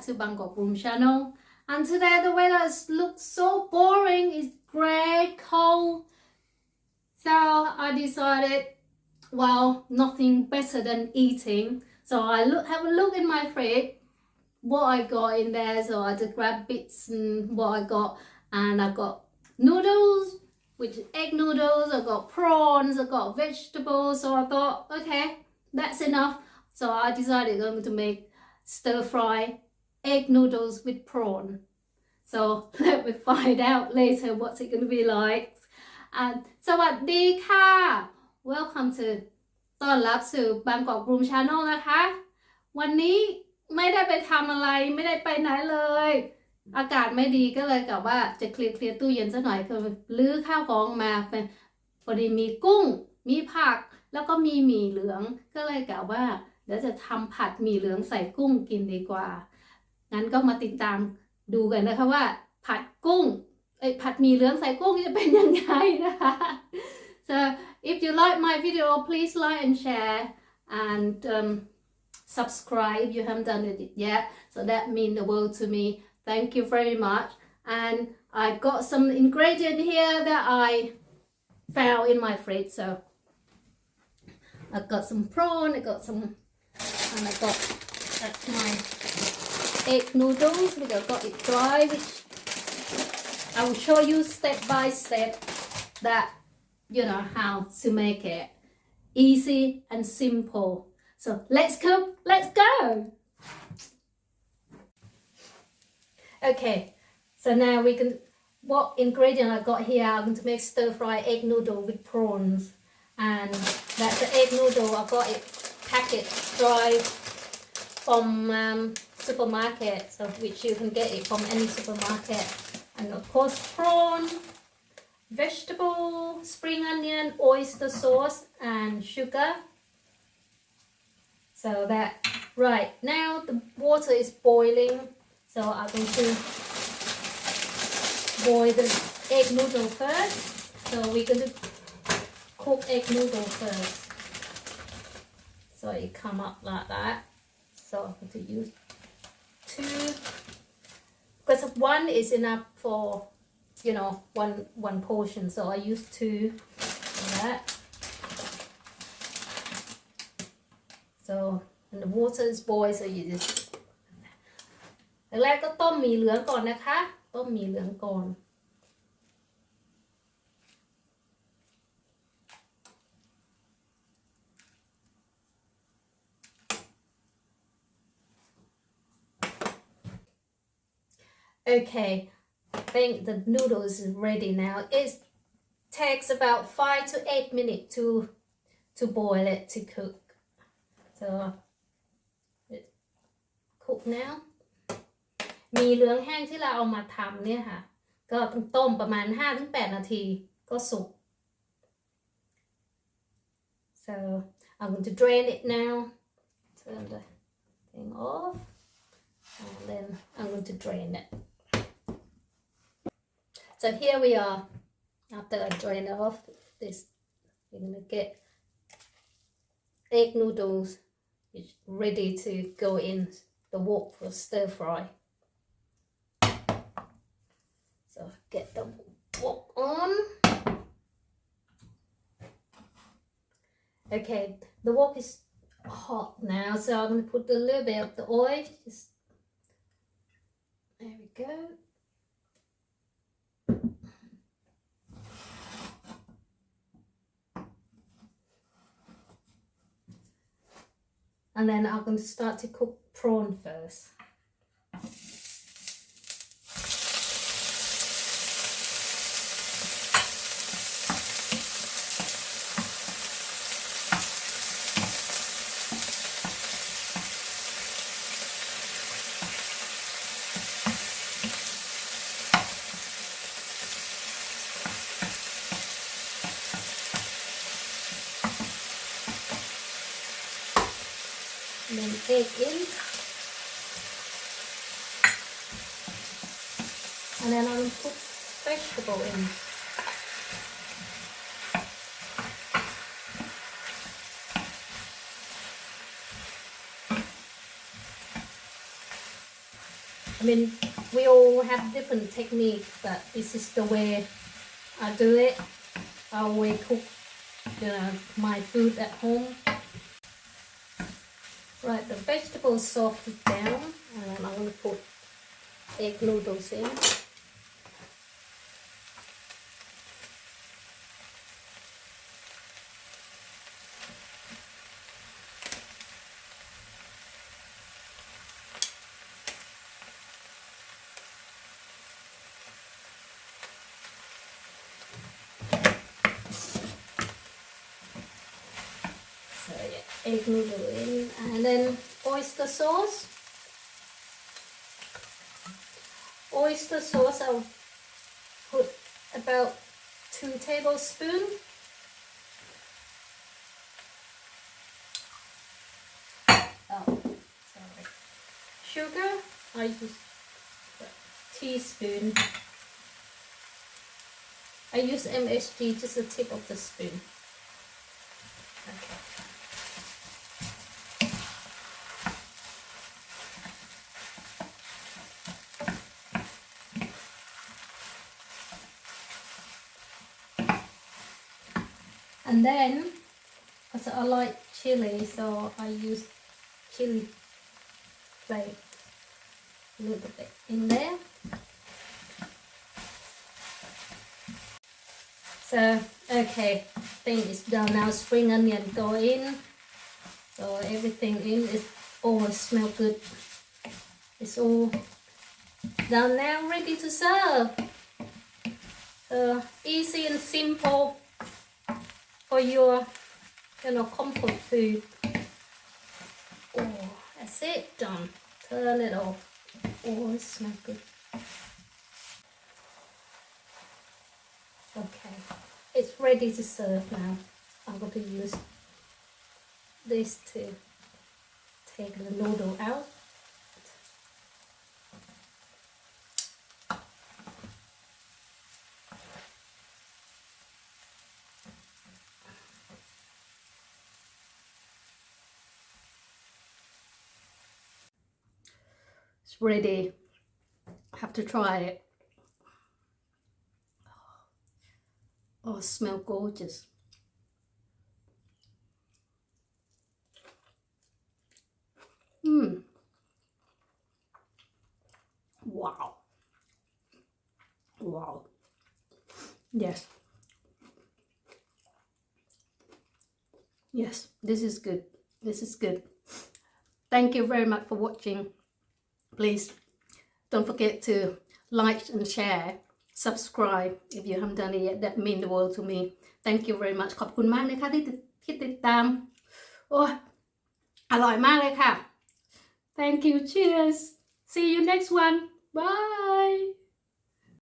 to Bangkok Bloom channel. And today the weather looks so boring. It's grey, cold. So I decided, well, nothing better than eating. So I have a look in my fridge, what I got in there. So I just grabbed bits and what I got. And I got noodles, which is egg noodles. I got prawns. I got vegetables. So I thought, okay, that's enough. So I decided I'm going to make stir-fry egg noodles with prawn. So let me find out later what's it going to be like. And สวัสดีค่ะ Welcome to ต้อนรับสู่ Bangkok Bloom Channel นะคะ วันนี้ไม่ได้ไปทำอะไรไม่ได้ไปไหนเลยอากาศไม่ดีก็เลยกะว่าจะเคลียร์ตู้เย็นซะหน่อยคือลื้อข้าวของมาเป็นพอดีมีกุ้งมีผักแล้วก็มีหมี่เหลืองก็เลยกะว่าเดี๋ยวจะทำผัดหมี่เหลืองใส่กุ้งกินดีกว่างั้นก็มาติดตามดูกันนะคะว่าผัดกุ้งผัดหมี่เหลืองใส่กุ้งจะเป็นยังไงนะคะ so if you like my video please like and share and subscribe if you haven't done it yet so that means the world to me thank you very much and I got some ingredient here that I found in my fridge so I got some prawn I got some and I got that's my egg noodles which I got it dry which I will show you step by step that you know how to make it easy and simple. So let's cook, let's go. Okay, so now we can what ingredient I got here. I'm going to make stir-fry egg noodle with prawns, and that's the egg noodle. I got it packaged dry from supermarket, so which you can get it from any supermarket. And of course prawn, vegetable, spring onion, oyster sauce and sugar. So that right now the water is boiling, so I'm going to boil the egg noodle first. So we're going to cook egg noodle first, so it come up like that. So I'm going to use 2 because one is enough for, you know, one portion, so I use 2 of that. So and the water is boiled, so you just แรกก็ต้มหมี่เหลืองก่อนนะคะต้มหมี่เหลืองก่อน Okay, I think the noodles is ready now. It takes about 5 to 8 minutes to boil it, to cook. So it's cooked now. หมี่เหลืองแห้งที่เราเอามาทำเนี่ยค่ะก็ต้องต้มประมาณ 5-8 นาทีก็สุก So I'm going to drain it now. Turn the thing off, and then I'm going to drain it. So here we are. After I drain it off, this you're gonna get egg noodles ready to go in the wok for stir fry. So get the wok on. Okay, the wok is hot now, so I'm gonna put a little bit of the oil. Just there we go. And then I'm going to start to cook prawn first. And then egg in, and then I'm going to put vegetable in. I mean, we all have different techniques, but this is the way I do it. I always cook my food at home. Right, the vegetables softened down, and then I'm going to put egg noodles in. So yeah, egg noodle in, and then oyster sauce. Oyster sauce, I'll put about 2 tablespoons. Oh, sorry. Sugar, I use a teaspoon. I use MSG, just the tip of the spoon. Okay. And then, because I like chili, so I use chili flake a little bit in there. So, okay, I think it's done now. Spring onion go in. So everything in, it always smells good. It's all done now, ready to serve. Easy and simple for your, comfort food. Oh, that's it, done. Turn it off. Oh, it smells good. Okay, it's ready to serve now. I'm going to use this to take the noodle out. It's ready. I have to try it. Oh, it smells gorgeous. Wow. Wow. Yes. Yes, this is good. This is good. Thank you very much for watching. Please don't forget to like and share, subscribe if you haven't done it yet. That means the world to me. Thank you very much. ขอบคุณมากนะคะที่ติดตาม โอ้ยอร่อยมากเลยค่ะ Thank you. Cheers. See you next one. Bye.